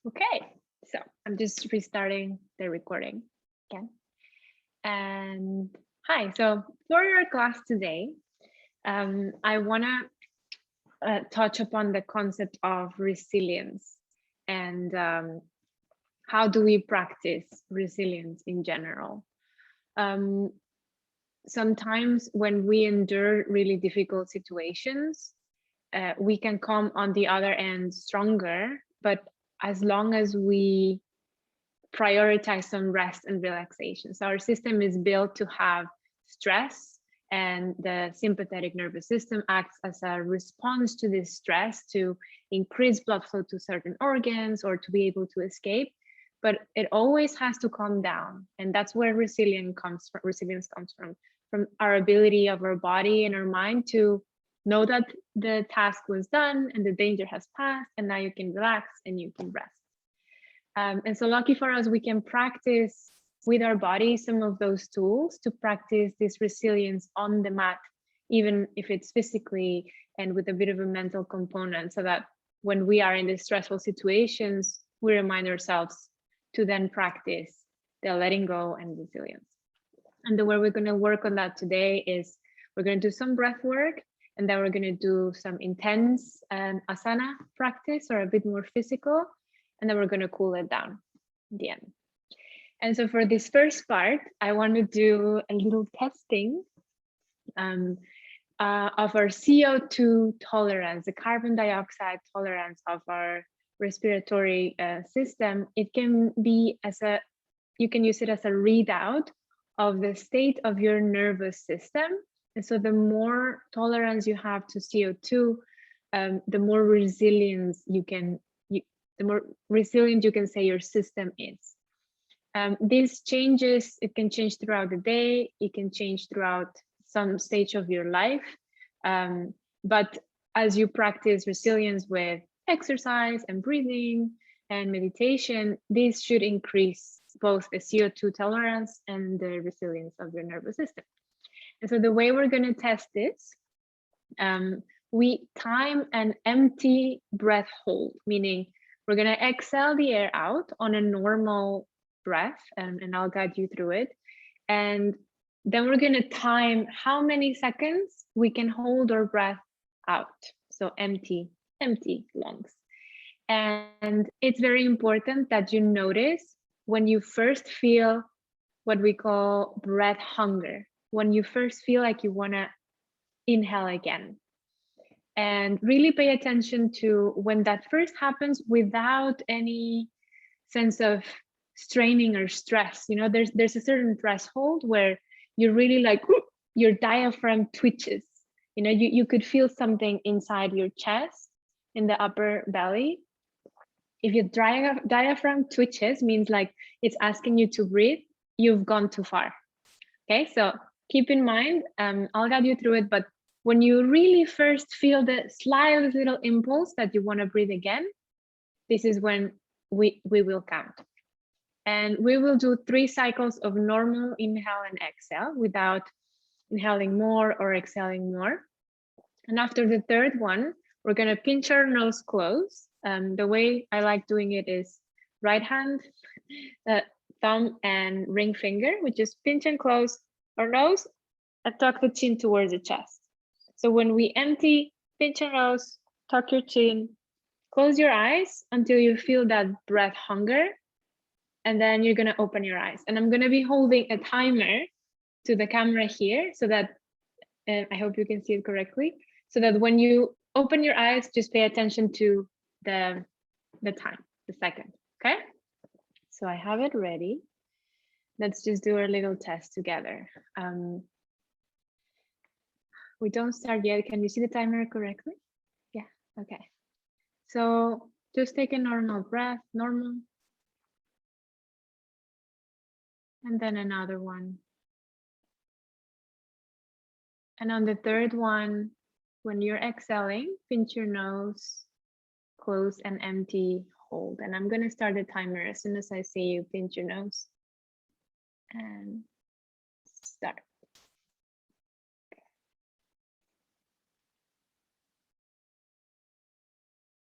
Okay, so I'm just restarting the recording again. And hi, so for your class today, I want to touch upon the concept of resilience and how do we practice resilience in general. Sometimes when we endure really difficult situations, we can come on the other end stronger, but as long as we prioritize some rest and relaxation. So our system is built to have stress, and the sympathetic nervous system acts as a response to this stress to increase blood flow to certain organs or to be able to escape. But it always has to calm down, and that's where resilience comes from our ability of our body and our mind to know that the task was done and the danger has passed, and now you can relax and you can rest. And so lucky for us, we can practice with our body some of those tools to practice this resilience on the mat, even if it's physically and with a bit of a mental component, so that when we are in these stressful situations, we remind ourselves to then practice the letting go and resilience. And the way we're going to work on that today is we're going to do some breath work, and then we're going to do some intense asana practice, or a bit more physical, and then we're going to cool it down at the end. And so for this first part, I want to do a little testing of our CO2 tolerance, the carbon dioxide tolerance of our respiratory system. It can be you can use it as a readout of the state of your nervous system. And so the more tolerance you have to CO2, the more resilience the more resilient you can say your system is. These changes, it can change throughout the day, it can change throughout some stage of your life. But as you practice resilience with exercise and breathing and meditation, this should increase both the CO2 tolerance and the resilience of your nervous system. And so the way we're going to test this, we time an empty breath hold, meaning we're going to exhale the air out on a normal breath, and I'll guide you through it. And then we're going to time how many seconds we can hold our breath out. So empty lungs. And it's very important that you notice when you first feel what we call breath hunger, when you first feel like you want to inhale again. And really pay attention to when that first happens without any sense of straining or stress. You know, there's a certain threshold where you're really like, your diaphragm twitches. You know, you could feel something inside your chest, in the upper belly. If your diaphragm twitches, means like it's asking you to breathe, you've gone too far. Okay, so keep in mind, I'll guide you through it, but when you really first feel the slightest little impulse that you want to breathe again, this is when we will count. And we will do 3 cycles of normal inhale and exhale without inhaling more or exhaling more. And after the third one, we're going to pinch our nose close. The way I like doing it is right hand, thumb, and ring finger. We just pinch and close our nose and tuck the chin towards the chest. So when we empty, pinch your nose, tuck your chin, close your eyes until you feel that breath hunger, and then you're going to open your eyes. And I'm going to be holding a timer to the camera here so that, I hope you can see it correctly, so that when you open your eyes, just pay attention to the time, the second, okay? So I have it ready. Let's just do our little test together. We don't start yet. Can you see the timer correctly? Yeah, okay. So just take a normal breath, normal. And then another one. And on the third one, when you're exhaling, pinch your nose, close and empty, hold. And I'm going to start the timer as soon as I say you pinch your nose. And start.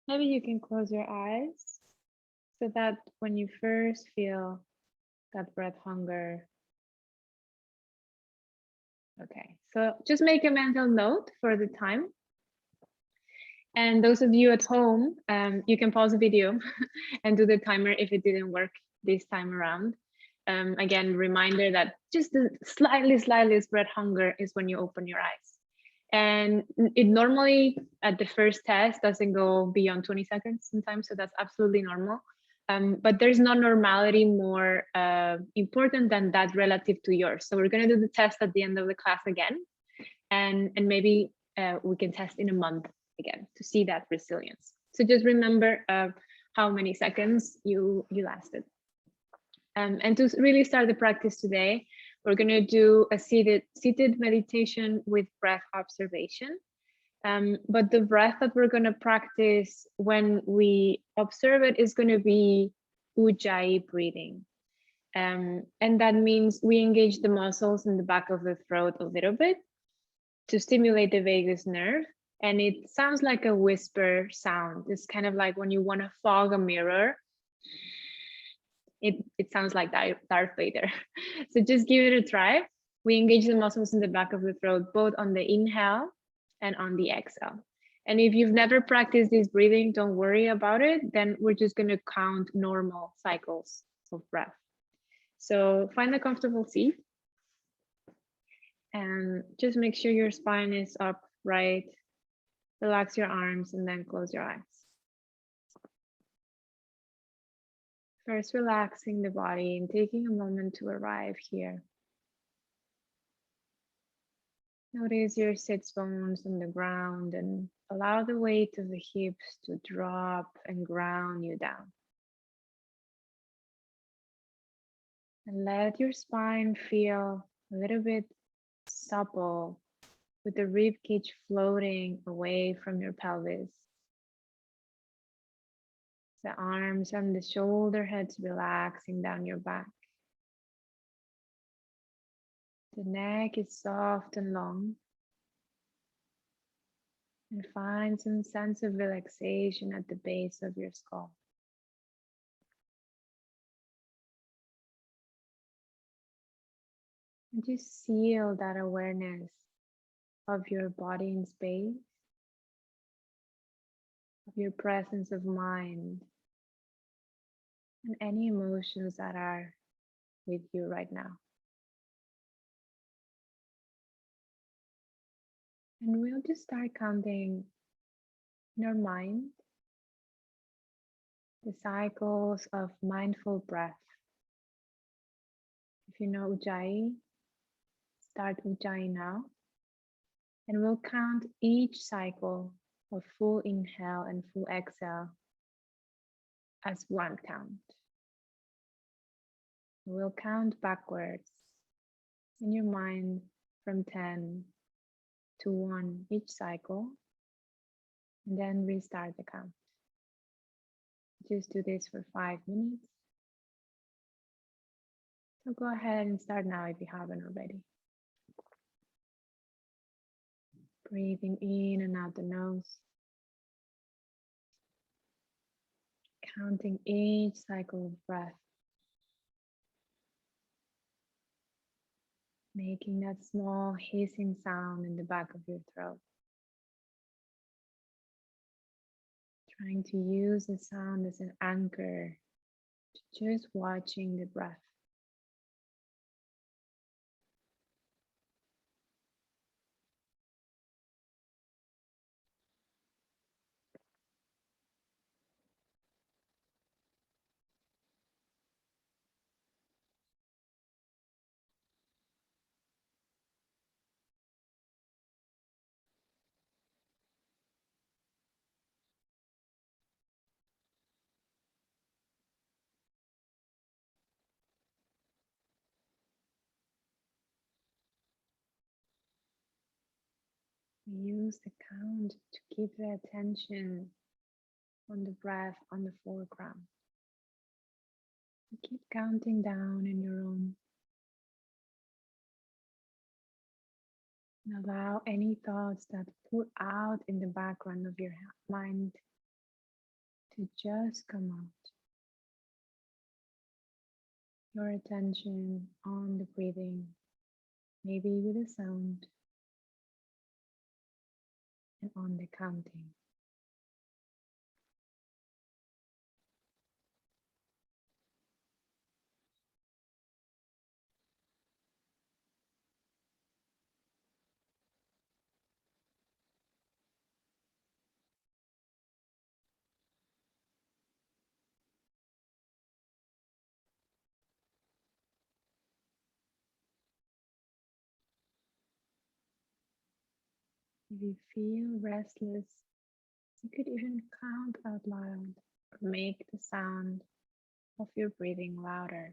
Maybe you can close your eyes So that when you first feel that breath hunger, okay, so just make a mental note for the time. And those of you at home, you can pause the video and do the timer if it didn't work this time around. Again, reminder that just the slightest breath hunger is when you open your eyes. And it normally at the first test doesn't go beyond 20 seconds sometimes, so that's absolutely normal. But there's no normality more important than that relative to yours. So we're gonna do the test at the end of the class again, and maybe we can test in a month again to see that resilience. So just remember how many seconds you lasted. And to really start the practice today, we're going to do a seated meditation with breath observation. But the breath that we're going to practice when we observe it is going to be ujjayi breathing. And that means we engage the muscles in the back of the throat a little bit to stimulate the vagus nerve. And it sounds like a whisper sound. It's kind of like when you want to fog a mirror. It sounds like Darth Vader. So just give it a try. We engage the muscles in the back of the throat, both on the inhale and on the exhale. And if you've never practiced this breathing, don't worry about it. Then we're just going to count normal cycles of breath. So find a comfortable seat and just make sure your spine is upright. Relax your arms and then close your eyes. First, relaxing the body and taking a moment to arrive here. Notice your sits bones on the ground and allow the weight of the hips to drop and ground you down. And let your spine feel a little bit supple with the rib cage floating away from your pelvis. The arms and the shoulder heads relaxing down your back. The neck is soft and long. And find some sense of relaxation at the base of your skull. And just seal that awareness of your body in space, of your presence of mind, and any emotions that are with you right now. And we'll just start counting in our mind the cycles of mindful breath. If you know Ujjayi, start Ujjayi now. And we'll count each cycle of full inhale and full exhale as one count. We'll count backwards in your mind from 10 to 1 each cycle, and then restart the count. Just do this for 5 minutes. So go ahead and start now if you haven't already. Breathing in and out the nose. Counting each cycle of breath. Making that small hissing sound in the back of your throat. Trying to use the sound as an anchor to just watching the breath. We use the count to keep the attention on the breath on the foreground. Keep counting down in your own. And allow any thoughts that put out in the background of your mind to just come out. your attention on the breathing, maybe with a sound, and on the counting. If you feel restless, you could even count out loud or make the sound of your breathing louder.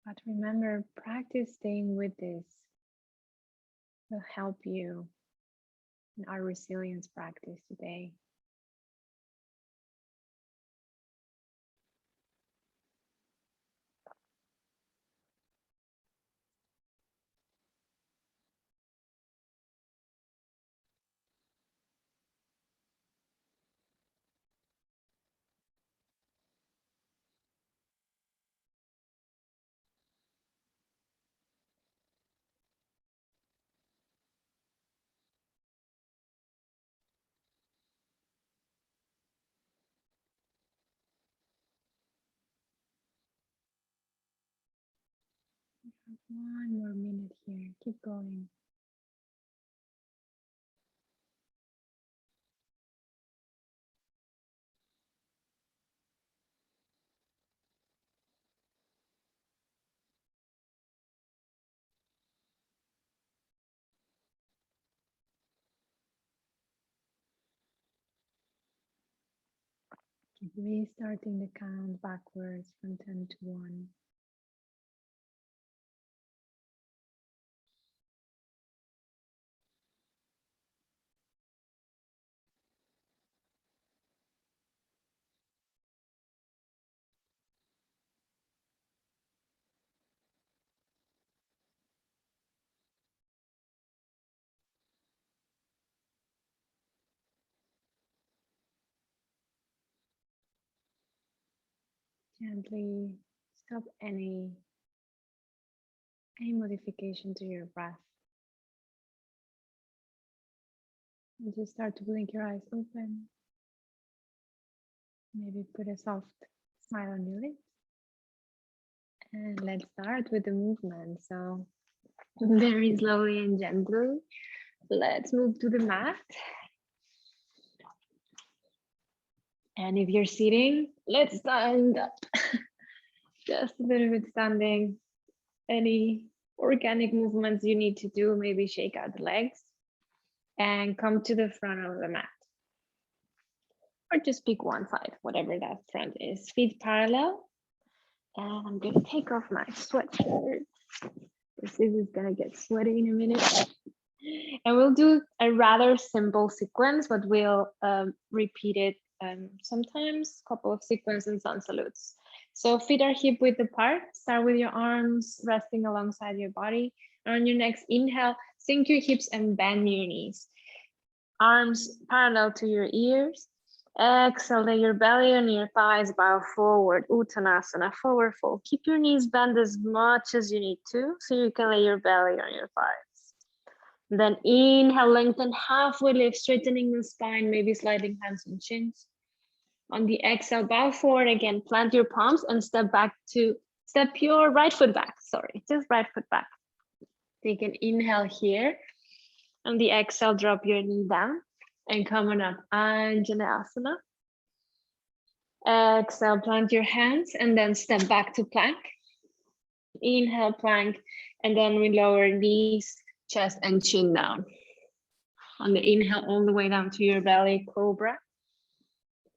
But remember, practice staying with this will help you in our resilience practice today. One more minute here. Keep going. Keep restarting the count backwards from 10 to 1. Gently stop any modification to your breath. And just start to blink your eyes open. Maybe put a soft smile on your lips. And let's start with the movement. So very slowly and gently, let's move to the mat. And if you're sitting, let's stand up. Just a little bit standing. Any organic movements you need to do, maybe shake out the legs and come to the front of the mat. Or just pick one side, whatever that front is. Feet parallel. And I'm gonna take off my sweatshirt. This is gonna get sweaty in a minute. And we'll do a rather simple sequence, but we'll repeat it sometimes, couple of sequences and sun salutes. So feet are hip width apart. Start with your arms resting alongside your body. And on your next inhale, sink your hips and bend your knees. Arms parallel to your ears. Exhale, lay your belly on your thighs, bow forward, Uttanasana, forward fold. Keep your knees bent as much as you need to, so you can lay your belly on your thighs. Then inhale, lengthen halfway lift, straightening the spine, maybe sliding hands and chins. On the exhale, bow forward again, plant your palms and step your right foot back, just right foot back. Take an inhale here. On the exhale, drop your knee down and come on up, Anjaneyasana. Exhale, plant your hands and then step back to plank. Inhale, plank, and then we lower knees, chest, and chin down. On the inhale, all the way down to your belly, cobra.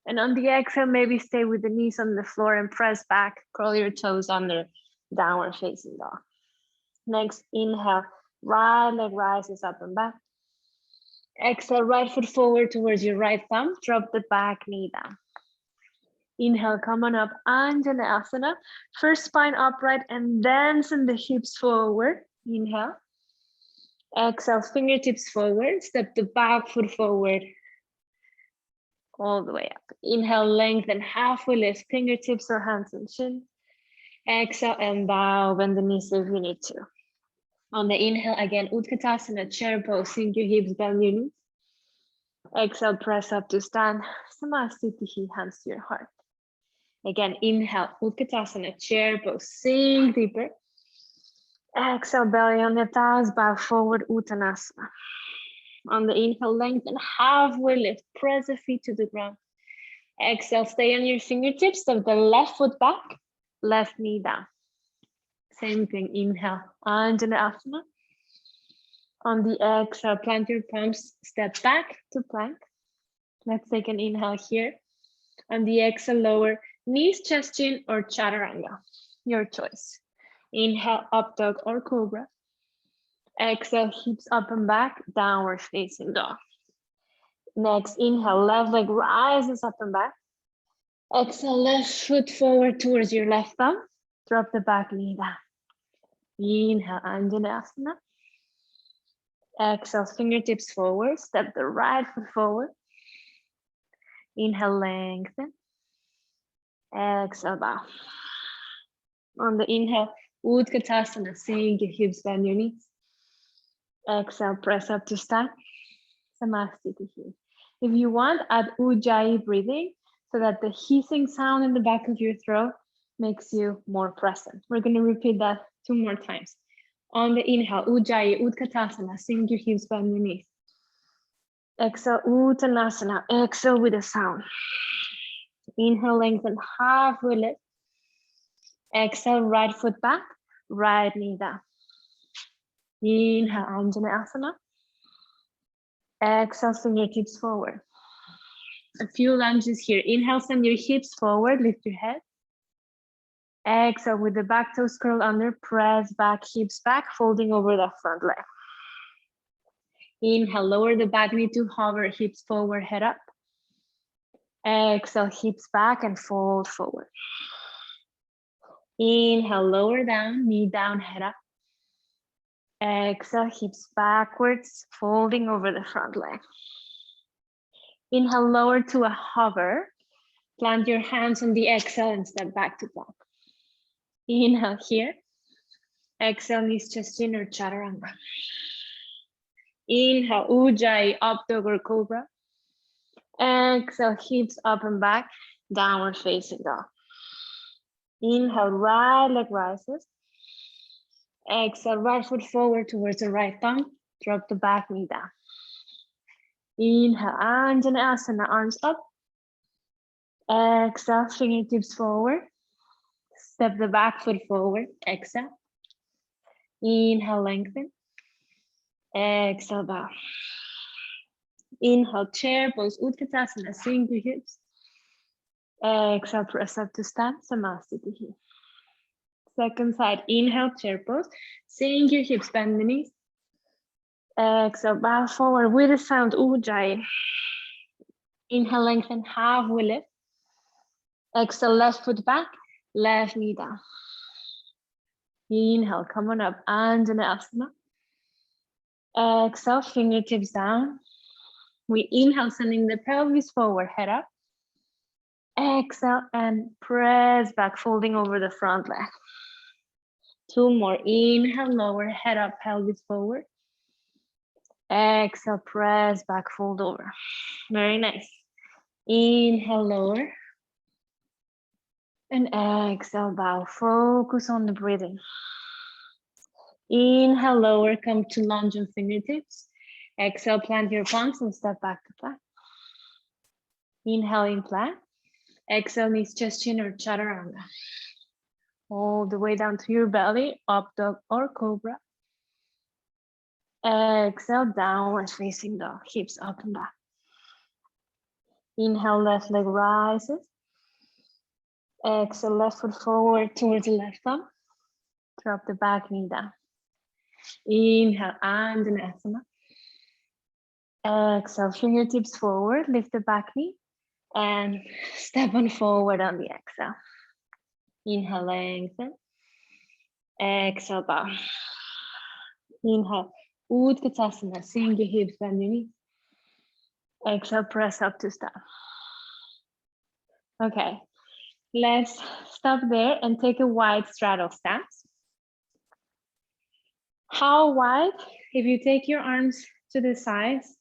And on the exhale, maybe stay with the knees on the floor and press back, curl your toes under, downward facing dog. Next, inhale, right leg rises up and back. Exhale, right foot forward towards your right thumb, drop the back knee down. Inhale, come on up, Anjaneyasana. First spine upright and then send the hips forward. Inhale. Exhale, fingertips forward, step the back foot forward. all the way up. Inhale, lengthen, halfway lift, fingertips or hands and chin. Exhale and bow, bend the knees if you need to. On the inhale, again, Utkatasana, chair pose, sink your hips, bend your knees. Exhale, press up to stand, Samasthiti, hands to your heart. Again, inhale, Utkatasana, chair pose, sink deeper. Exhale, belly on the thighs, bow forward, Uttanasana. On the inhale, lengthen, halfway lift, press the feet to the ground. Exhale, stay on your fingertips, step the left foot back, left knee down. Same thing, inhale, Anjaneyasana. On the exhale, plant your palms, step back to plank. Let's take an inhale here. On the exhale, lower knees, chest, chin, or chaturanga, your choice. Inhale, up dog or cobra. Exhale, hips up and back, downward facing dog. Next, inhale, left leg rises up and back. Exhale, left foot forward towards your left thumb. Drop the back knee down. Inhale, Anjaneyasana. Exhale, fingertips forward, step the right foot forward. Inhale, lengthen. Exhale, bow. On the inhale, Utkatasana, sink your hips, bend your knees. Exhale, press up to stand. Samasthiti here. If you want, add Ujjayi breathing so that the hissing sound in the back of your throat makes you more present. We're going to repeat that 2 more times. On the inhale, Ujjayi, Utkatasana, sink your hips, bend your knees. Exhale, Uttanasana, exhale with a sound. Inhale, lengthen, halfway lift. Exhale, right foot back, right knee down. Inhale, Anjaneyasana. Exhale, fingertips forward. A few lunges here. Inhale, send your hips forward, lift your head. Exhale, with the back toes curl under, press back, hips back, folding over the front leg. Inhale, lower the back knee to hover, hips forward, head up. Exhale, hips back and fold forward. Inhale, lower down, knee down, head up. Exhale, hips backwards, folding over the front leg. Inhale, lower to a hover. Plant your hands on the exhale and step back to plank. Inhale here. Exhale, knees, chest, chin, or chaturanga. Inhale, Ujjayi, up dog or cobra. Exhale, hips up and back, downward facing dog. Inhale, right leg rises. Exhale, right foot forward towards the right thumb. Drop the back knee down. Inhale, Anjaneyasana, arms up. Exhale, fingertips forward. Step the back foot forward. Exhale. Inhale, lengthen. Exhale, bow. Inhale, chair pose, Utkatasana, sink your hips. Exhale, press up to stand, Samasthiti here. Second side, inhale, chair pose, sink your hips, bend the knees. Exhale, bow forward with a sound, Ujjayi. Inhale, lengthen, halfway lift. Exhale, left foot back, left knee down. Inhale, come on up, Anjaneyasana. Exhale, fingertips down. We inhale, sending the pelvis forward, head up. Exhale and press back, folding over the front leg. 2 more. Inhale, lower, head up, pelvis forward. Exhale, press back, fold over. Very nice. Inhale, lower. And exhale, bow. Focus on the breathing. Inhale, lower, come to lunge on fingertips. Exhale, plant your palms and step back to plank. Inhale, in plank. Exhale, knees, chest, chin, or chaturanga. All the way down to your belly, up dog or cobra. Exhale, downward facing dog, hips up and back. Inhale, left leg rises. Exhale, left foot forward towards the left thumb. Drop the back knee down. Inhale, Anjaneyasana. Exhale, fingertips forward, lift the back knee. And step on forward on the exhale. Inhale, lengthen. Exhale, bow. Inhale, Utkatasana, sink your hips, bend your knees. Exhale, press up to stand. Okay, let's stop there and take a wide straddle stance. How wide? If you take your arms to the sides,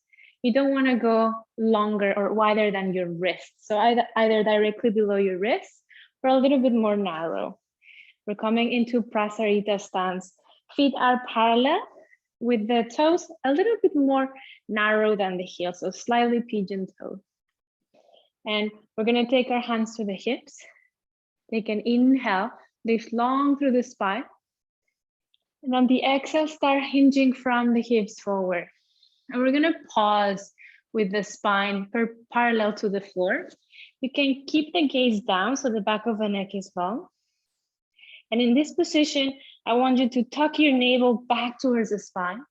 you don't want to go longer or wider than your wrist. So either directly below your wrist or a little bit more narrow. We're coming into prasarita stance. Feet are parallel with the toes a little bit more narrow than the heel, so slightly pigeon toe. And we're gonna take our hands to the hips. Take an inhale, lift long through the spine. And on the exhale, start hinging from the hips forward. And we're gonna pause with the spine parallel to the floor. You can keep the gaze down so the back of the neck is long. And in this position, I want you to tuck your navel back towards the spine.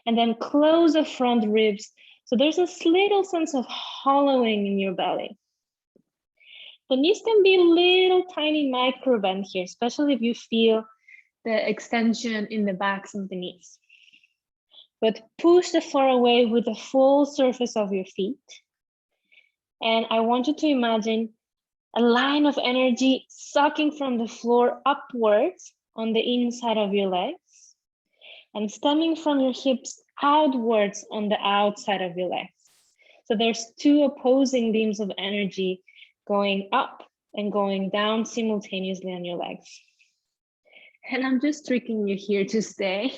And then close the front ribs. So there's a little sense of hollowing in your belly. The knees can be a little tiny micro bend here, especially if you feel the extension in the backs of the knees. But push the floor away with the full surface of your feet. And I want you to imagine a line of energy sucking from the floor upwards on the inside of your legs and stemming from your hips outwards on the outside of your legs. So there's two opposing beams of energy going up and going down simultaneously on your legs. And I'm just tricking you here to stay.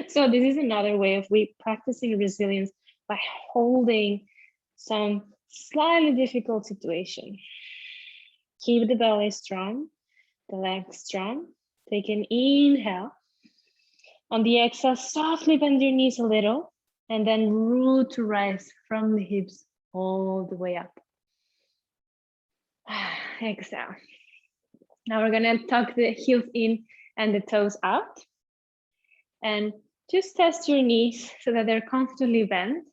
So this is another way of practicing resilience by holding some slightly difficult situation. Keep the belly strong, the legs strong. Take an inhale. On the exhale, softly bend your knees a little and then root to rise from the hips all the way up. Exhale. Now we're gonna tuck the heels in and the toes out. And just test your knees so that they're comfortably bent.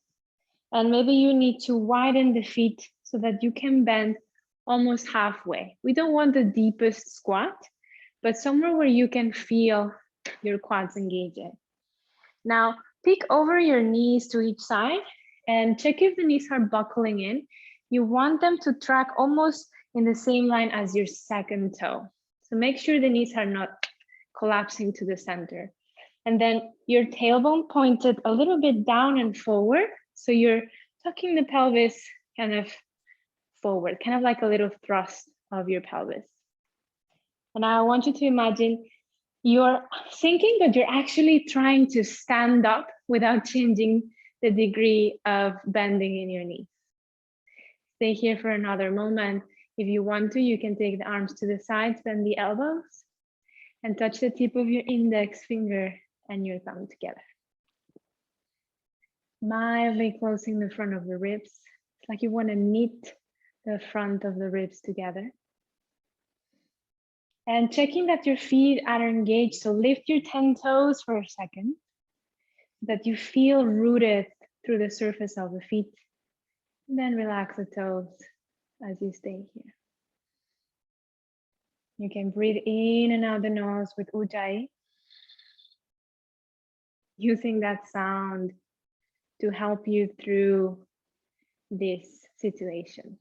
And maybe you need to widen the feet so that you can bend almost halfway. We don't want the deepest squat, but somewhere where you can feel your quads engaging. Now, peek over your knees to each side and check if the knees are buckling in. You want them to track almost in the same line as your second toe. So make sure the knees are not collapsing to the center. And then your tailbone pointed a little bit down and forward. So you're tucking the pelvis kind of forward, kind of like a little thrust of your pelvis. And I want you to imagine you're thinking, but you're actually trying to stand up without changing the degree of bending in your knees. Stay here for another moment. If you want to, you can take the arms to the sides, bend the elbows, and touch the tip of your index finger and your thumb together. Mildly closing the front of the ribs. It's like you want to knit the front of the ribs together. And checking that your feet are engaged. So lift your 10 toes for a second, so that you feel rooted through the surface of the feet. And then relax the toes as you stay here. You can breathe in and out the nose with Ujjayi, using that sound to help you through this situation.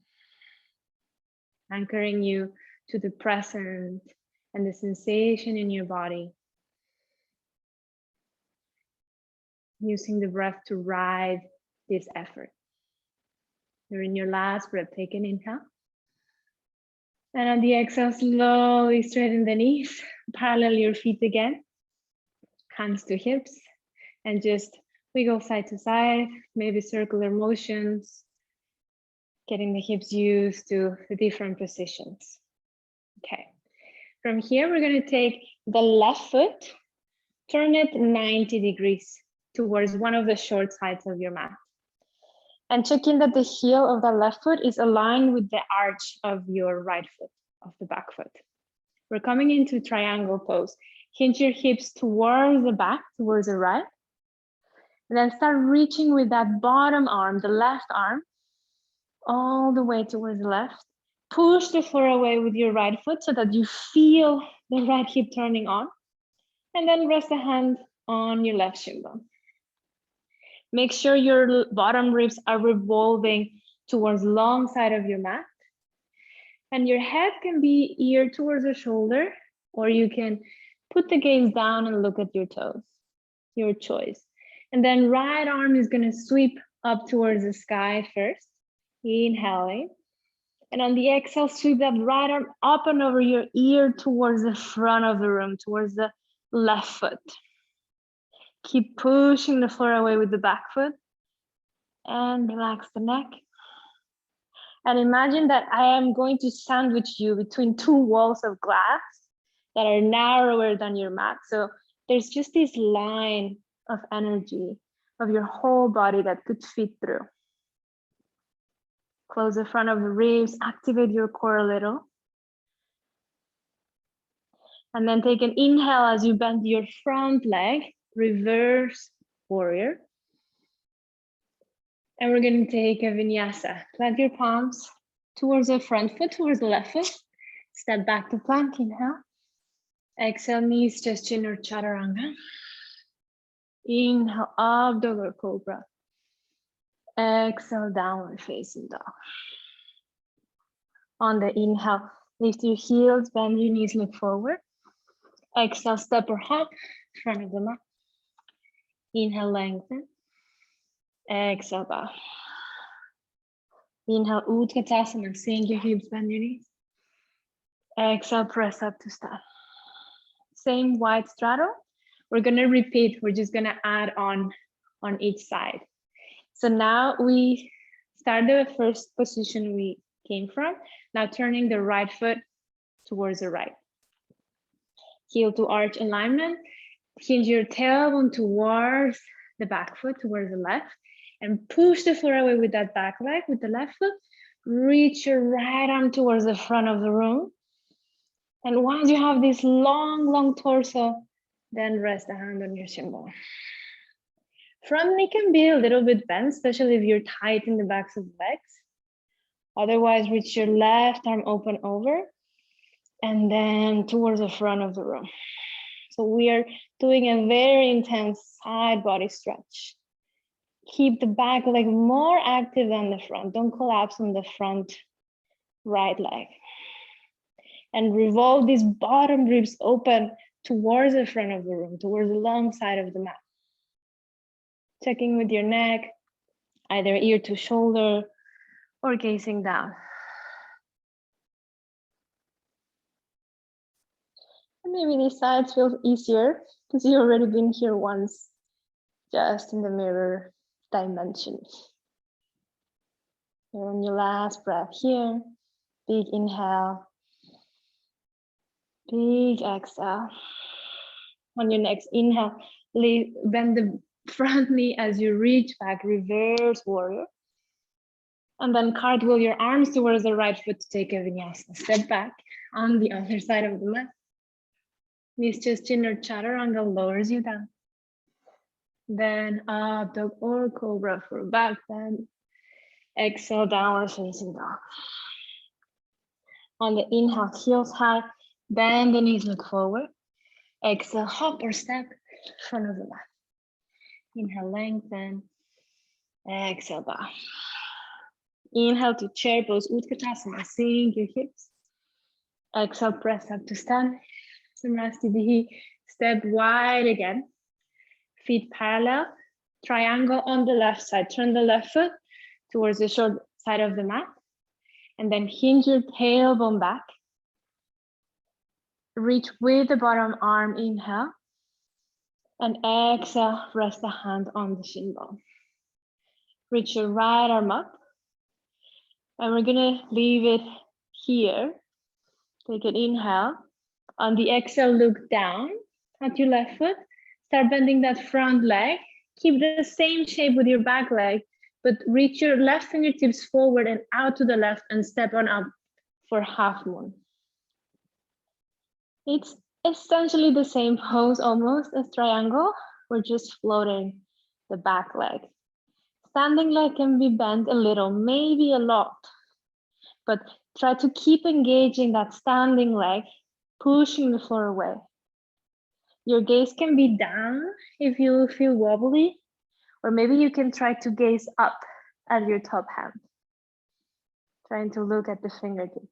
Anchoring you to the present and the sensation in your body. Using the breath to ride this effort. You're in your last breath. Take an inhale. And on the exhale, slowly straighten the knees. Parallel your feet again. Hands to hips. And just wiggle side to side. Maybe circular motions. Getting the hips used to the different positions. Okay. From here, we're going to take the left foot, turn it 90 degrees towards one of the short sides of your mat. And check in that the heel of the left foot is aligned with the arch of your right foot, of the back foot. We're coming into triangle pose. Hinge your hips towards the back, towards the right. And then start reaching with that bottom arm, the left arm, all the way towards the left. Push the floor away with your right foot so that you feel the right hip turning on. And then rest the hand on your left shin bone. Make sure your bottom ribs are revolving towards the long side of your mat. And your head can be ear towards the shoulder, or you can put the gaze down and look at your toes, your choice. And then right arm is gonna sweep up towards the sky first, inhaling. And on the exhale, sweep that right arm up and over your ear towards the front of the room, towards the left foot. Keep pushing the floor away with the back foot and relax the neck. And imagine that I am going to sandwich you between two walls of glass that are narrower than your mat. So there's just this line of energy of your whole body that could fit through. Close the front of the ribs, activate your core a little. And then take an inhale as you bend your front leg, reverse warrior. And we're going to take a vinyasa. Plant your palms towards the front foot, towards the left foot. Step back to plank, inhale. Exhale, knees, chest, chin, or chaturanga. Inhale, up, dog or cobra. Exhale, downward facing dog. On the inhale, lift your heels, bend your knees, look forward. Exhale, step or hop, front of the mat. Inhale, lengthen. Exhale, bow. Inhale, Utkatasana, sink your hips, bend your knees. Exhale, press up to stand. Same wide straddle. We're gonna repeat, we're just gonna add on each side. So now we start the first position we came from. Now turning the right foot towards the right. Heel to arch alignment. Hinge your tailbone towards the back foot, towards the left, and push the floor away with that back leg, with the left foot. Reach your right arm towards the front of the room. And once you have this long, long torso, then rest the hand on your shin bone. Front knee can be a little bit bent, especially if you're tight in the backs of the legs. Otherwise, reach your left arm open over and then towards the front of the room. So we are doing a very intense side body stretch. Keep the back leg more active than the front. Don't collapse on the front right leg. And revolve these bottom ribs open towards the front of the room, towards the long side of the mat. Checking with your neck, either ear to shoulder or gazing down. And maybe these sides feel easier because you've already been here once, just in the mirror dimension. You're on your last breath here. Big inhale. Big exhale. On your next inhale, bend the front knee as you reach back, reverse warrior. And then cartwheel your arms towards the right foot to take a vinyasa. Step back on the other side of the mat. Knees, chest, chin, or chaturanga lowers you down. Then up dog or cobra for back bend. Exhale, downward facing dog. On the inhale, heels high, bend the knees, look forward. Exhale, hop or step, front of the mat. Inhale, lengthen. Exhale, bow. Inhale to chair pose, Utkatasana, sink your hips. Exhale, press up to stand. Samastitihi, step wide again. Feet parallel, triangle on the left side. Turn the left foot towards the short side of the mat. And then hinge your tailbone back. Reach with the bottom arm, inhale. And exhale, rest the hand on the shin bone. Reach your right arm up. And we're gonna leave it here. Take an inhale. On the exhale, look down at your left foot. Start bending that front leg. Keep the same shape with your back leg, but reach your left fingertips forward and out to the left and step on up for half moon. It's essentially the same pose almost as triangle. We're just floating the back leg. Standing leg can be bent a little, maybe a lot, but try to keep engaging that standing leg, pushing the floor away. Your gaze can be down if you feel wobbly, or maybe you can try to gaze up at your top hand, trying to look at the fingertips.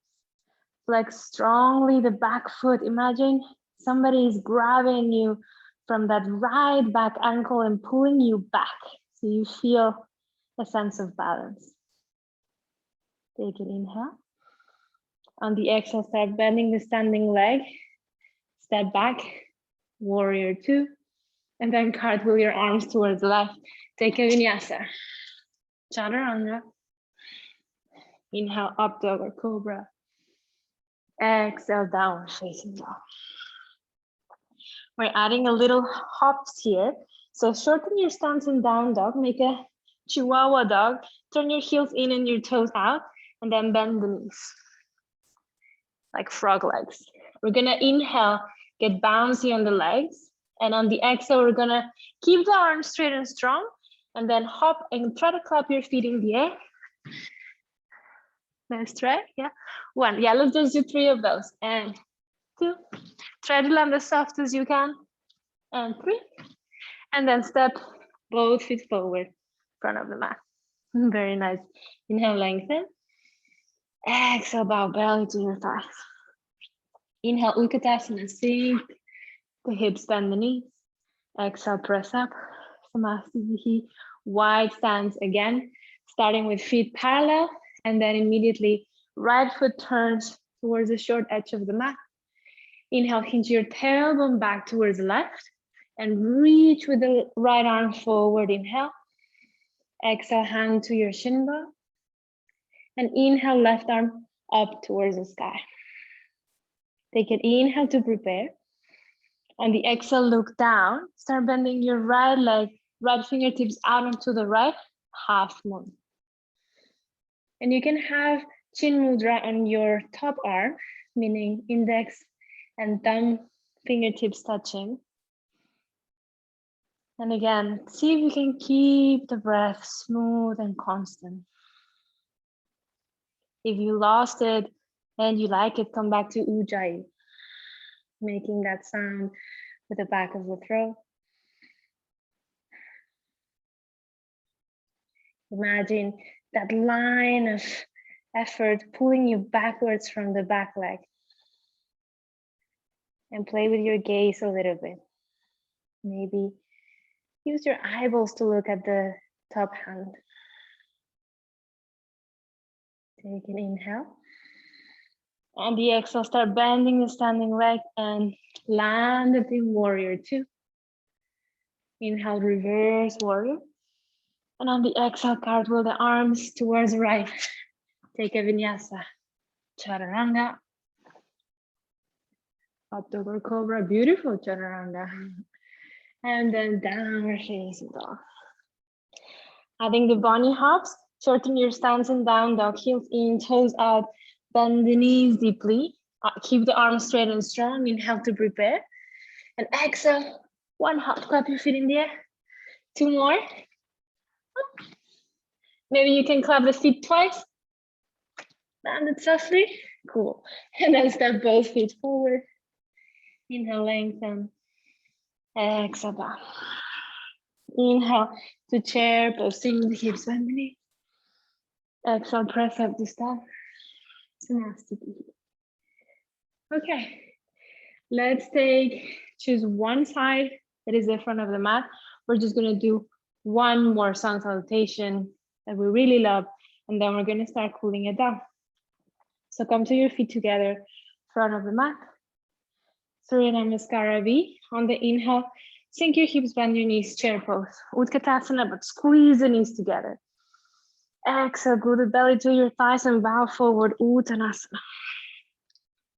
Flex strongly the back foot. Imagine somebody is grabbing you from that right back ankle and pulling you back. So you feel a sense of balance. Take an inhale. On the exhale, start bending the standing leg. Step back, warrior two. And then cartwheel your arms towards the left. Take a vinyasa. Chaturanga. Inhale, up dog or cobra. Exhale, down facing dog. We're adding a little hops here. So shorten your stance in down dog. Make a chihuahua dog. Turn your heels in and your toes out. And then bend the knees. Like frog legs. We're gonna inhale, get bouncy on the legs. And on the exhale, we're gonna keep the arms straight and strong. And then hop and try to clap your feet in the air. Nice try, yeah. One, yeah, let's just do 3 of those. And 2, try to land as soft as you can. And 3, and then step both feet forward, front of the mat. Very nice. Inhale, lengthen. Exhale, bow belly to your thighs. Inhale, Utkatasana, sink the hips, bend the knees. Exhale, press up. Samasthiti, wide stance again, starting with feet parallel, and then immediately right foot turns towards the short edge of the mat. Inhale, hinge your tailbone back towards the left and reach with the right arm forward. Inhale. Exhale, hand to your shin bone. And inhale, left arm up towards the sky. Take an inhale to prepare. On the exhale, look down. Start bending your right leg, right fingertips out onto the right, half moon. And you can have chin mudra on your top arm, meaning index and thumb fingertips touching. And again, see if you can keep the breath smooth and constant. If you lost it and you like it, come back to Ujjayi, making that sound with the back of the throat. Imagine that line of effort pulling you backwards from the back leg. And play with your gaze a little bit. Maybe use your eyeballs to look at the top hand. Take an inhale. On the exhale, start bending the standing leg and land it in warrior two. Inhale, reverse warrior. And on the exhale, cartwheel the arms towards the right. Take a vinyasa. Chaturanga. Up dog cobra. Beautiful chaturanga. And then downward facing dog. Adding the bunny hops. Shorten your stance in down dog. Heels in, toes out. Bend the knees deeply. Keep the arms straight and strong. Inhale to prepare. And exhale. One hop. Clap your feet in the air. 2 more. Maybe you can clap the feet twice. Land it softly. Cool. And then step both feet forward. Inhale, lengthen. Exhale, down. Inhale to chair, posting the hips, bend the knees. Exhale, press up to stand. Samasthiti. Okay. Let's choose one side that is the front of the mat. We're just going to do one more sun salutation that we really love, and then we're going to start cooling it down. So come to your feet together, front of the mat. Surya Namaskara V. On the inhale, sink your hips, bend your knees, chair pose. Utkatasana, but squeeze the knees together. Exhale, glue the belly to your thighs and bow forward, Uttanasana.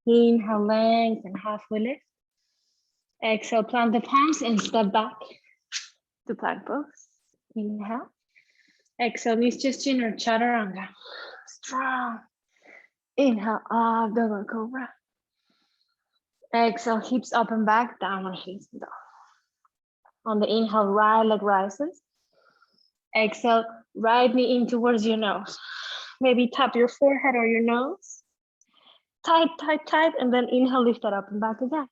Inhale, lengthen, halfway lift. Exhale, plant the palms and step back to plank pose. Inhale. Exhale, knees just chin or chaturanga. Strong. Inhale, up, double cobra. Exhale, hips up and back, downward facing dog. On the inhale, right leg rises. Exhale, right knee in towards your nose. Maybe tap your forehead or your nose. Tight, tight, tight, and then inhale, lift that up and back again.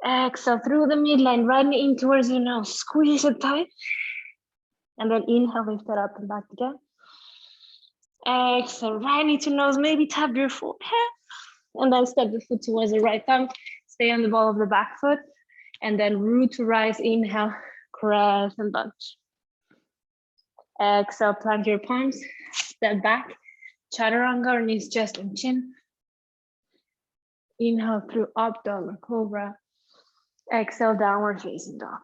Exhale, through the midline, right knee in towards your nose. Squeeze it tight. And then inhale, lift that up and back again. Exhale, right knee to nose, maybe tap your forehead. And then step the foot towards the right thumb. Stay on the ball of the back foot. And then root to rise, inhale, crescent lunge. Exhale, plant your palms, step back. Chaturanga, or knees, chest, and chin. Inhale through up dog or cobra. Exhale, downward facing dog.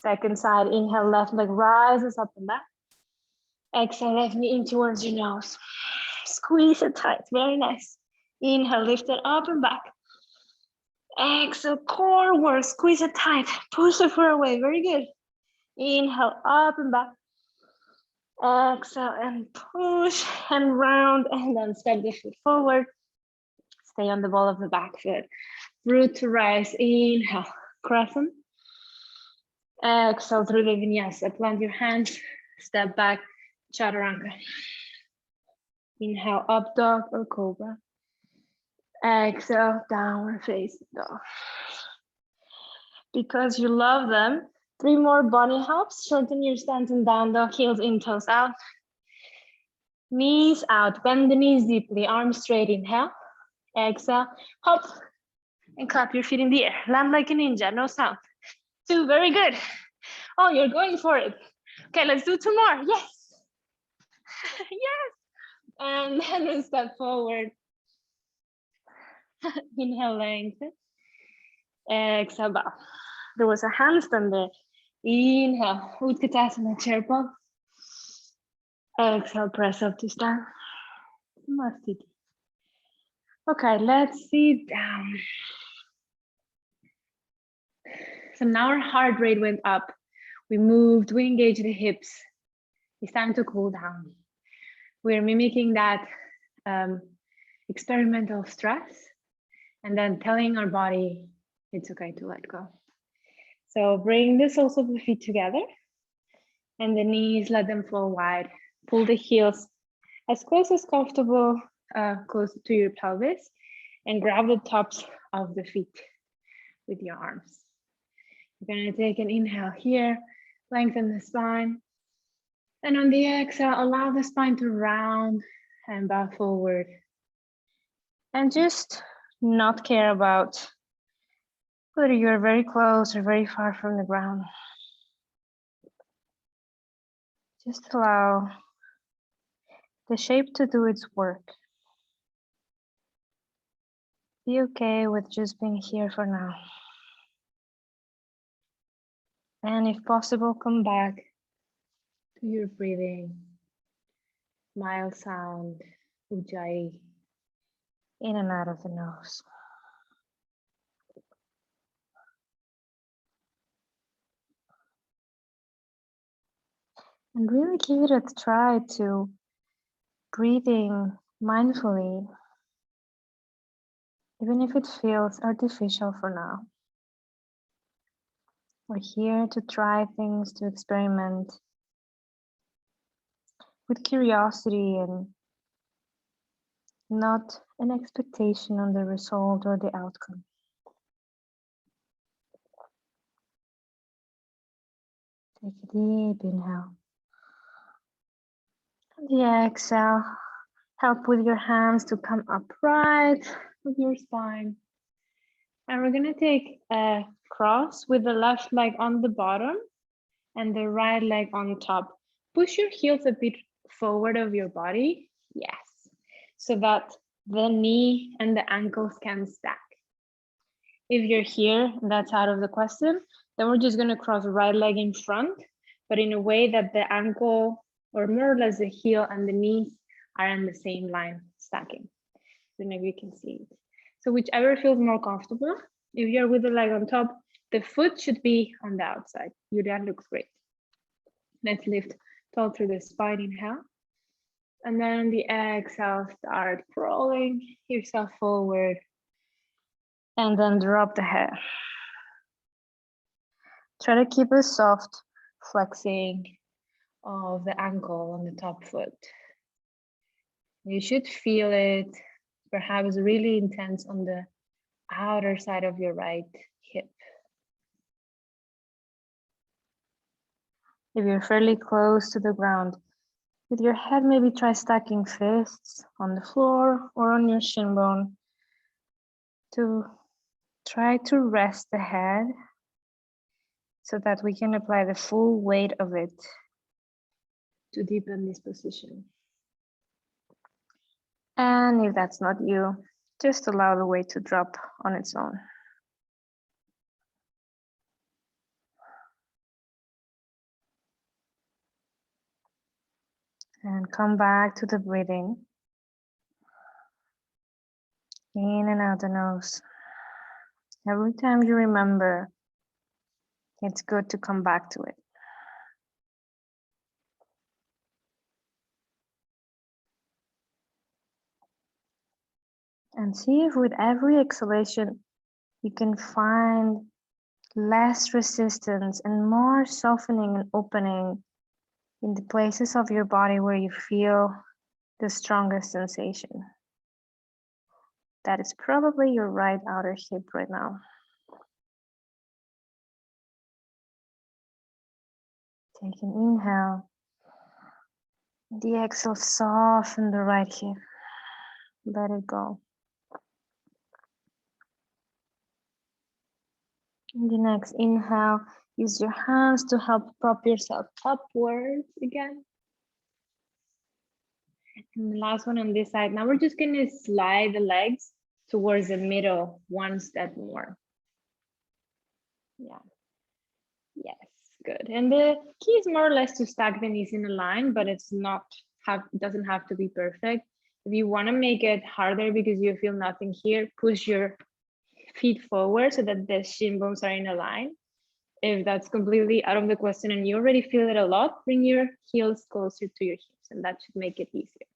Second side, inhale, left leg rises up and back. Exhale, left knee in towards your nose. Squeeze it tight, very nice. Inhale, lift it up and back. Exhale, core work, squeeze it tight. Push the foot away, very good. Inhale, up and back. Exhale, and push and round, and then step the foot forward. Stay on the ball of the back foot. Root to rise, inhale, crescent. Exhale through the vinyasa, plant your hands, step back, chaturanga. Inhale, up dog or cobra. Exhale, downward facing dog. Because you love them, 3 more bunny hops. Shorten your stance and down dog, heels in, toes out. Knees out, bend the knees deeply, arms straight, inhale. Exhale, hop, and clap your feet in the air. Land like a ninja, no sound. 2, very good. Oh, you're going for it. Okay, let's do 2 more, yes. Yes. And then we step forward. Inhale, lengthen. Exhale, bow. There was a handstand there. Inhale, Utkatasana, chair pose. Exhale, press up to stand. Mastiti. Okay, let's sit down. So now our heart rate went up. We moved, we engaged the hips. It's time to cool down. We're mimicking that experimental stress and then telling our body it's okay to let go. So bring the soles of the feet together and the knees, let them flow wide. Pull the heels as close as comfortable, close to your pelvis, and grab the tops of the feet with your arms. You're gonna take an inhale here, lengthen the spine. And on the exhale, allow the spine to round and bow forward. And just not care about whether you're very close or very far from the ground. Just allow the shape to do its work. Be okay with just being here for now. And if possible, come back to your breathing. Mild sound, ujjayi, in and out of the nose. And really give it a try to breathing mindfully, even if it feels artificial for now. We're here to try things, to experiment with curiosity and not an expectation on the result or the outcome. Take a deep inhale. On the exhale, help with your hands to come upright with your spine. And we're gonna take a cross with the left leg on the bottom and the right leg on top. Push your heels a bit forward of your body. Yes. So that the knee and the ankles can stack. If you're here, that's out of the question, then we're just gonna cross the right leg in front, but in a way that the ankle, or more or less the heel and the knees are in the same line, stacking. So maybe you can see it. So whichever feels more comfortable. If you're with the leg on top, the foot should be on the outside. That looks great. Let's lift tall through the spine, inhale. And then on the exhale, start crawling yourself forward. And then drop the head. Try to keep a soft flexing of the ankle on the top foot. You should feel it perhaps really intense on the outer side of your right hip. If you're fairly close to the ground, With your head, maybe try stacking fists on the floor or on your shin bone to try to rest the head so that we can apply the full weight of it to deepen this position. And if that's not you, just allow the weight to drop on its own. And come back to the breathing. In and out the nose. Every time you remember, it's good to come back to it. And see if with every exhalation, you can find less resistance and more softening and opening in the places of your body where you feel the strongest sensation. That is probably your right outer hip right now. Take an inhale. The exhale, soften the right hip. Let it go. In the next inhale, use your hands to help prop yourself upwards again. And the last one on this side. Now we're just gonna slide the legs towards the middle, one step more. Yeah. Yes, good. And the key is more or less to stack the knees in a line, but it's not doesn't have to be perfect. If you want to make it harder because you feel nothing here, push your feet forward so that the shin bones are in a line. If that's completely out of the question and you already feel it a lot, bring your heels closer to your hips and that should make it easier.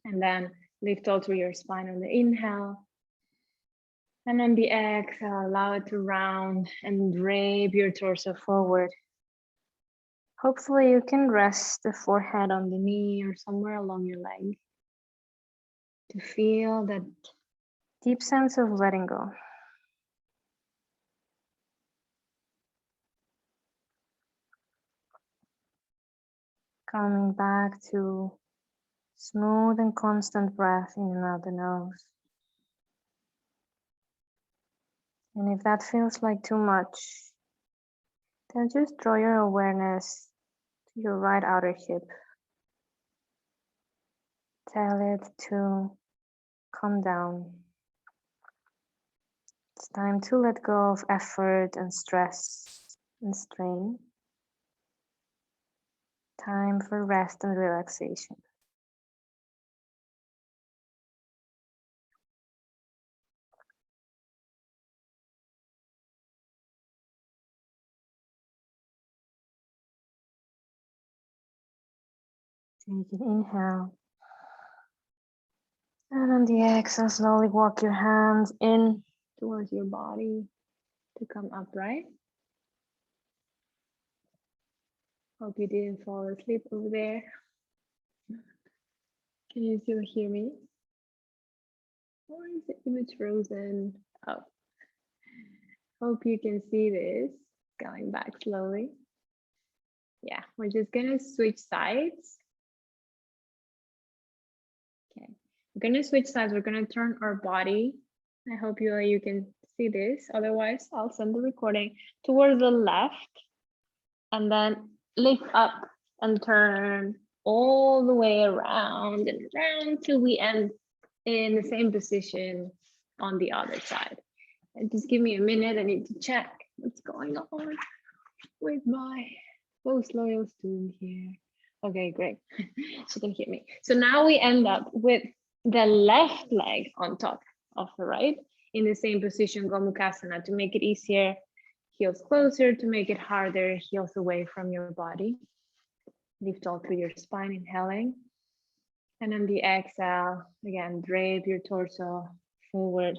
And then lift all through your spine on the inhale. And on the exhale, allow it to round and drape your torso forward. Hopefully you can rest the forehead on the knee or somewhere along your leg to feel that deep sense of letting go. Coming back to smooth and constant breath in and out the nose. And if that feels like too much, then just draw your awareness to your right outer hip. Tell it to come down. It's time to let go of effort and stress and strain. Time for rest and relaxation. Take an inhale. And on the exhale, slowly walk your hands in towards your body to come upright. Hope you didn't fall asleep over there. Can you still hear me? Or is the image frozen? Oh, hope you can see this. Going back slowly. Yeah, we're just gonna switch sides. Okay, we're gonna switch sides. We're gonna turn our body. I hope you can see this. Otherwise, I'll send the recording towards the left and then lift up and turn all the way around and around till we end in the same position on the other side. And just give me a minute. I need to check what's going on with my most loyal student here. Okay, great. She can hear me. So now we end up with the left leg on top of the right in the same position, Gomukhasana, to make it easier. Heels closer, to make it harder, heels away from your body. Lift all through your spine, inhaling. And on the exhale, again, drape your torso forward,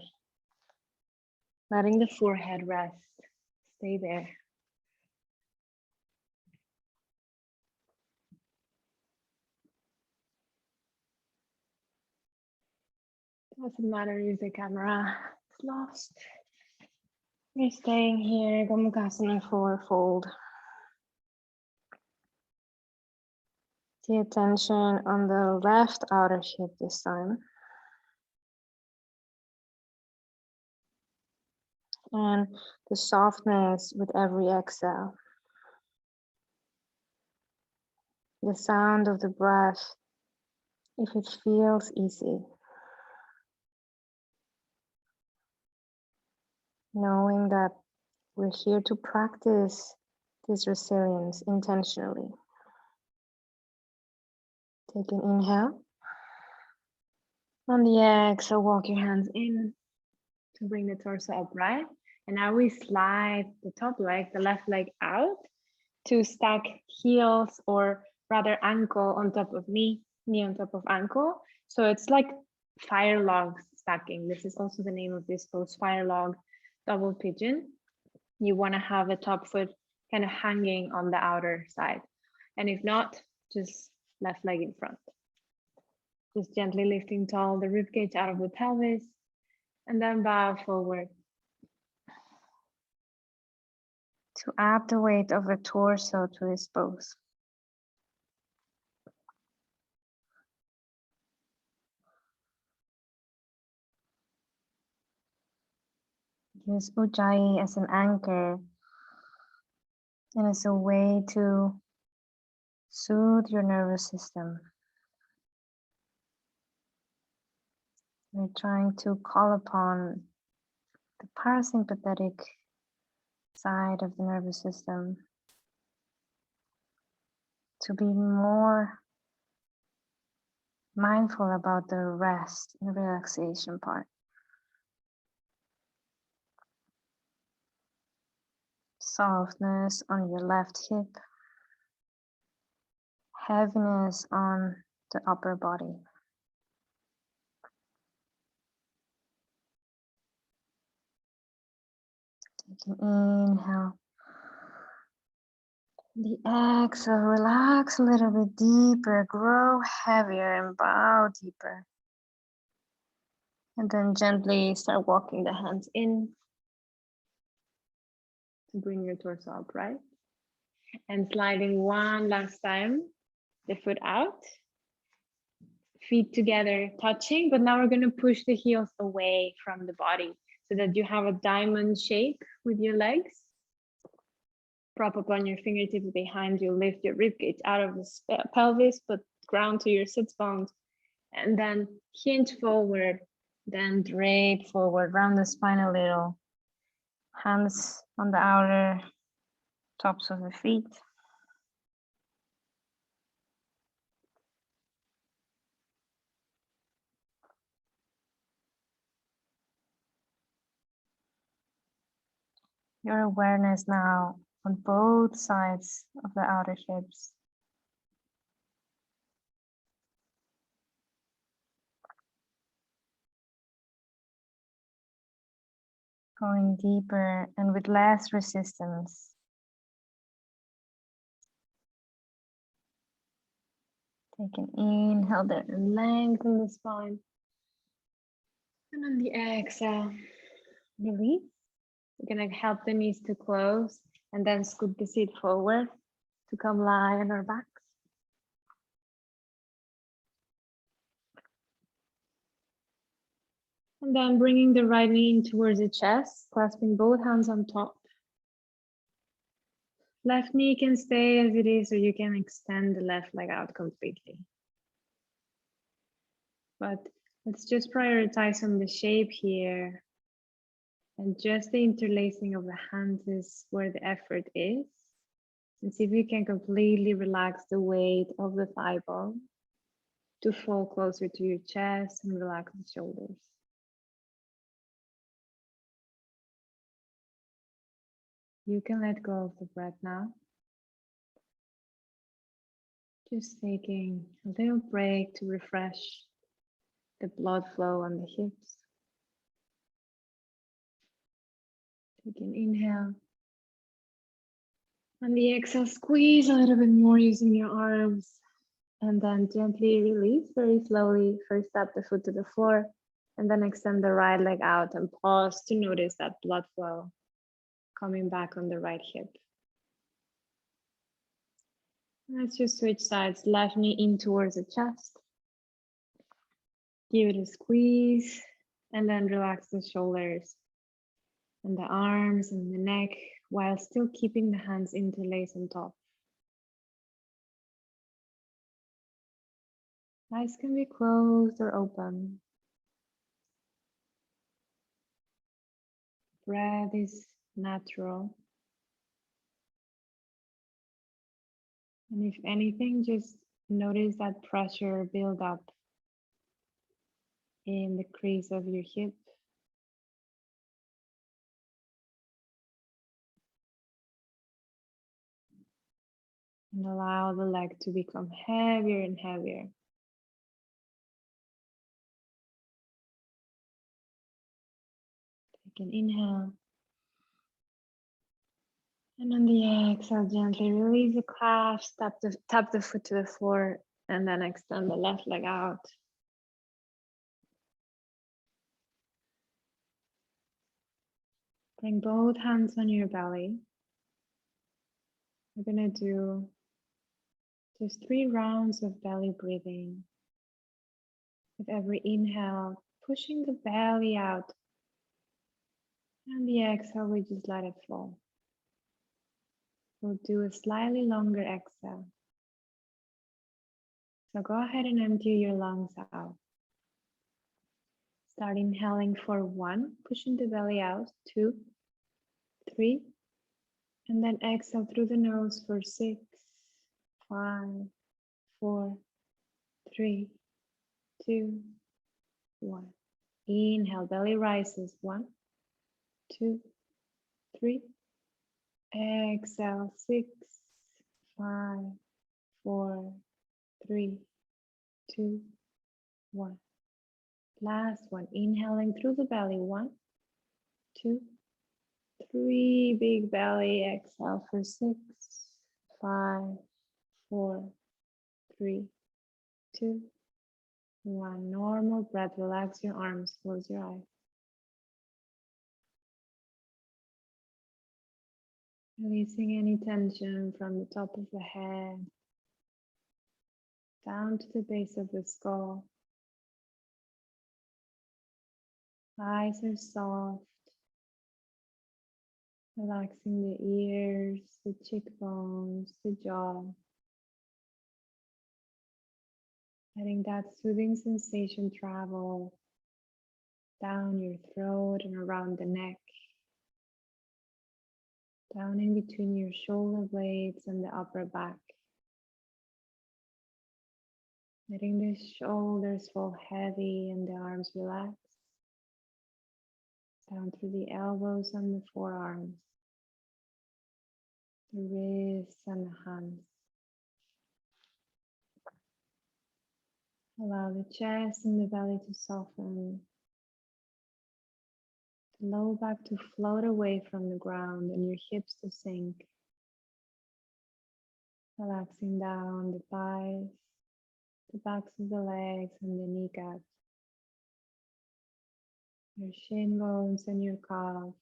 letting the forehead rest. Stay there. Doesn't matter if the camera is lost. We're staying here, Gomukhasana forward fold. The attention on the left outer hip this time. And the softness with every exhale. The sound of the breath, if it feels easy. Knowing that we're here to practice this resilience intentionally. Take an inhale. On the exhale, walk your hands in to bring the torso upright. And now we slide the top leg, the left leg out to stack heels or rather ankle on top of knee, knee on top of ankle. So it's like fire log stacking. This is also the name of this pose, fire log double pigeon. You want to have the top foot kind of hanging on the outer side. And if not, just left leg in front. Just gently lifting tall, the ribcage out of the pelvis, and then bow forward. To add the weight of the torso to this pose. Use Ujjayi as an anchor and as a way to soothe your nervous system. We're trying to call upon the parasympathetic side of the nervous system to be more mindful about the rest and relaxation part. Softness on your left hip, heaviness on the upper body. Take an inhale. The exhale, relax a little bit deeper, grow heavier and bow deeper. And then gently start walking the hands in to bring your torso upright. And sliding one last time, the foot out. Feet together, touching, but now we're going to push the heels away from the body so that you have a diamond shape with your legs. Prop up on your fingertips behind you, lift your ribcage out of the pelvis, but ground to your sits bones, and then hinge forward, then drape forward, round the spine a little. Hands on the outer tops of the feet. Your awareness now on both sides of the outer hips. Going deeper and with less resistance. Take an inhale there and lengthen the spine. And on the exhale, release. We're gonna help the knees to close and then scoot the seat forward to come lie on our backs. And then bringing the right knee in towards the chest, clasping both hands on top. Left knee can stay as it is, or you can extend the left leg out completely. But let's just prioritize on the shape here. And just the interlacing of the hands is where the effort is. And see if you can completely relax the weight of the thigh bone to fall closer to your chest and relax the shoulders. You can let go of the breath now. Just taking a little break to refresh the blood flow on the hips. Take an inhale. On the exhale, squeeze a little bit more using your arms. And then gently release very slowly. First tap the foot to the floor. And then extend the right leg out and pause to notice that blood flow coming back on the right hip. Let's just switch sides. Left knee in towards the chest. Give it a squeeze and then relax the shoulders and the arms and the neck while still keeping the hands interlaced on top. Eyes can be closed or open. Breath is natural. And if anything, just notice that pressure build up in the crease of your hip. And allow the leg to become heavier and heavier. Take an inhale. And on the exhale, gently release the calves, tap the foot to the floor, and then extend the left leg out. Bring both hands on your belly. We're gonna do just 3 rounds of belly breathing. With every inhale, pushing the belly out. And the exhale, we just let it fall. We'll do a slightly longer exhale. So go ahead and empty your lungs out. Start inhaling for 1, pushing the belly out, 2, 3, and then exhale through the nose for 6, 5, 4, 3, 2, 1. Inhale, belly rises, 1, 2, 3. Exhale, 6, 5, 4, 3, 2, 1. Last one, inhaling through the belly, 1, 2, 3, big belly, exhale for 6, 5, 4, 3, 2, 1. Normal breath, relax your arms, close your eyes. Releasing any tension from the top of the head, down to the base of the skull. Eyes are soft, relaxing the ears, the cheekbones, the jaw. Letting that soothing sensation travel down your throat and around the neck, down in between your shoulder blades and the upper back. Letting the shoulders fall heavy and the arms relax. Down through the elbows and the forearms, the wrists and the hands. Allow the chest and the belly to soften. The low back to float away from the ground and your hips to sink. Relaxing down the thighs, the backs of the legs and the kneecaps. Your shin bones and your calves.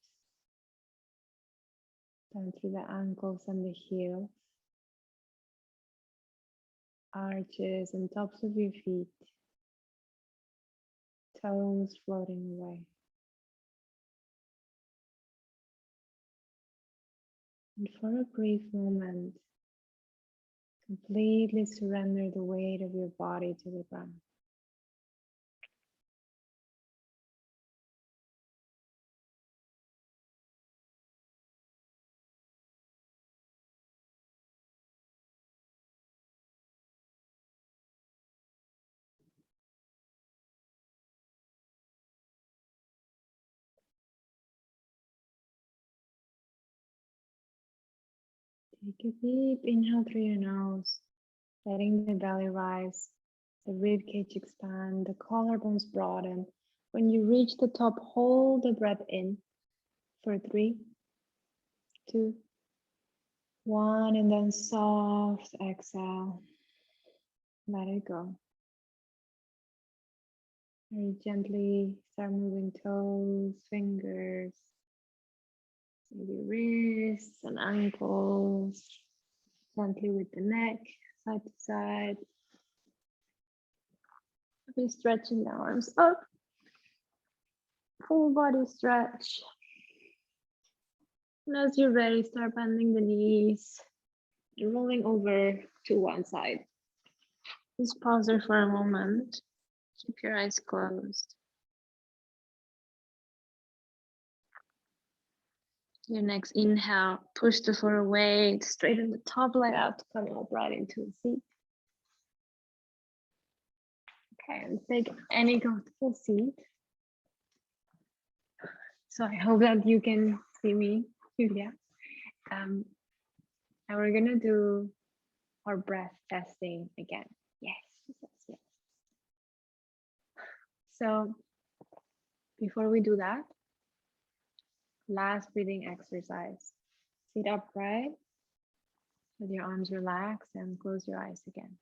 Down through the ankles and the heels. Arches and tops of your feet. Toes floating away. And for a brief moment, completely surrender the weight of your body to the ground. Take a deep inhale through your nose, letting the belly rise, the rib cage expand, the collarbones broaden. When you reach the top, hold the breath in for 3, 2, 1, and then soft exhale. Let it go. Very gently start moving toes, fingers, maybe wrists and ankles. Gently with the neck, side to side. Be stretching the arms up. Full body stretch. And as you're ready, start bending the knees and rolling over to one side. Just pause there for a moment. Keep your eyes closed. Your next inhale, push the foot away, straighten the top leg out to come upright into a seat. Okay, and take any comfortable seat. So I hope that you can see me, Julia. And we're gonna do our breath testing again. Yes, yes, yes. So before we do that, last breathing exercise. Sit upright with your arms relaxed and close your eyes again.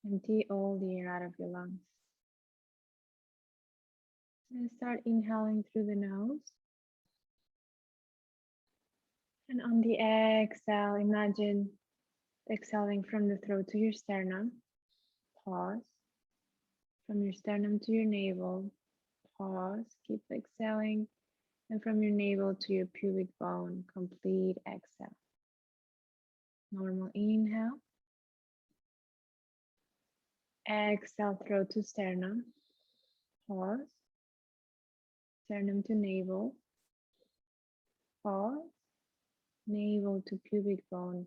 Empty all the air out of your lungs. And start inhaling through the nose. And on the exhale, imagine exhaling from the throat to your sternum. Pause. From your sternum to your navel. Pause. Keep exhaling. And from your navel to your pubic bone, complete exhale. Normal inhale. Exhale, throat to sternum. Pause. Sternum to navel. Pause. Navel to pubic bone.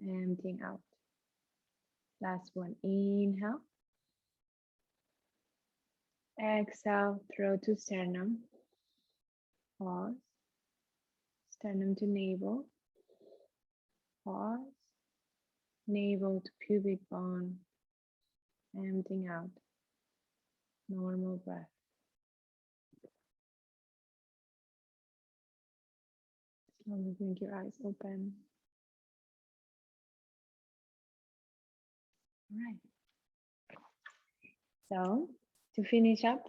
Emptying out. Last one. Inhale. Exhale, throat to sternum. Pause. Sternum to navel. Pause. Navel to pubic bone. Emptying out. Normal breath. Slowly blink your eyes open. All right. So to finish up,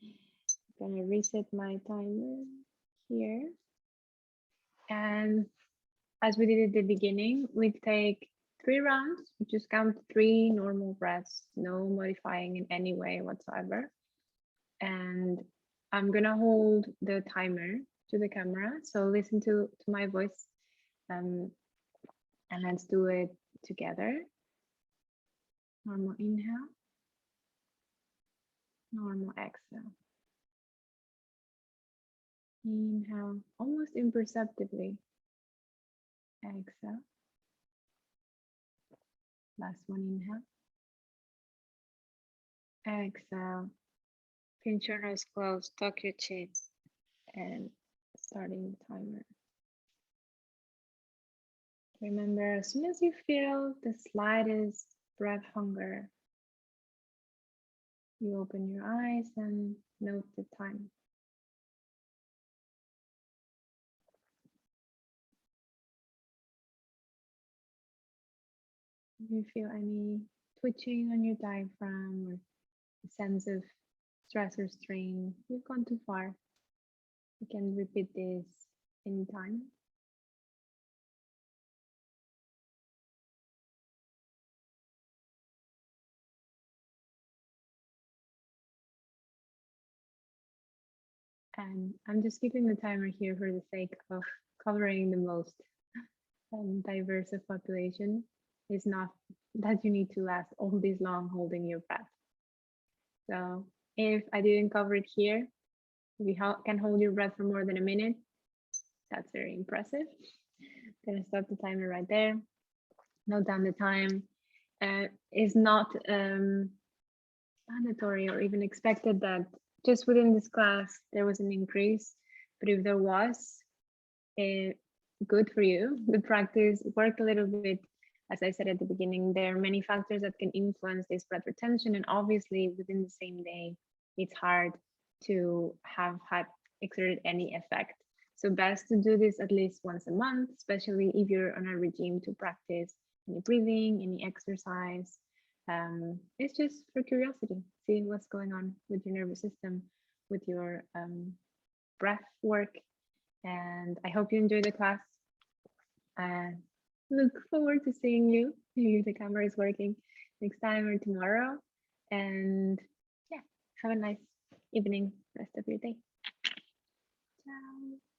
I'm gonna reset my timer here. And as we did at the beginning, we take 3 rounds. We just count 3 normal breaths, no modifying in any way whatsoever. And I'm gonna hold the timer to the camera. So listen to my voice, and let's do it together. Normal inhale, normal exhale. Inhale, almost imperceptibly. Exhale. Last one, inhale. Exhale. Pinch your nose close, tuck your chin, and starting the timer. Remember, as soon as you feel the slightest breath hunger, you open your eyes and note the time. If you feel any twitching on your diaphragm or a sense of stress or strain, you've gone too far. You can repeat this anytime. And I'm just keeping the timer here for the sake of covering the most diverse of population. It's not that you need to last all this long holding your breath. So if I didn't cover it here, if you can hold your breath for more than a minute, that's very impressive. Gonna stop the timer right there. Note down the time. Is not mandatory or even expected that just within this class there was an increase, but if there was, good for you. Good practice. Work a little bit. As I said at the beginning, there are many factors that can influence this breath retention, and obviously within the same day, it's hard to have had exerted any effect. So best to do this at least once a month, especially if you're on a regime to practice any breathing, any exercise. It's just for curiosity, seeing what's going on with your nervous system, with your breath work. And I hope you enjoy the class. Look forward to seeing you if the camera is working next time or tomorrow. And yeah, have a nice evening, rest of your day. Ciao.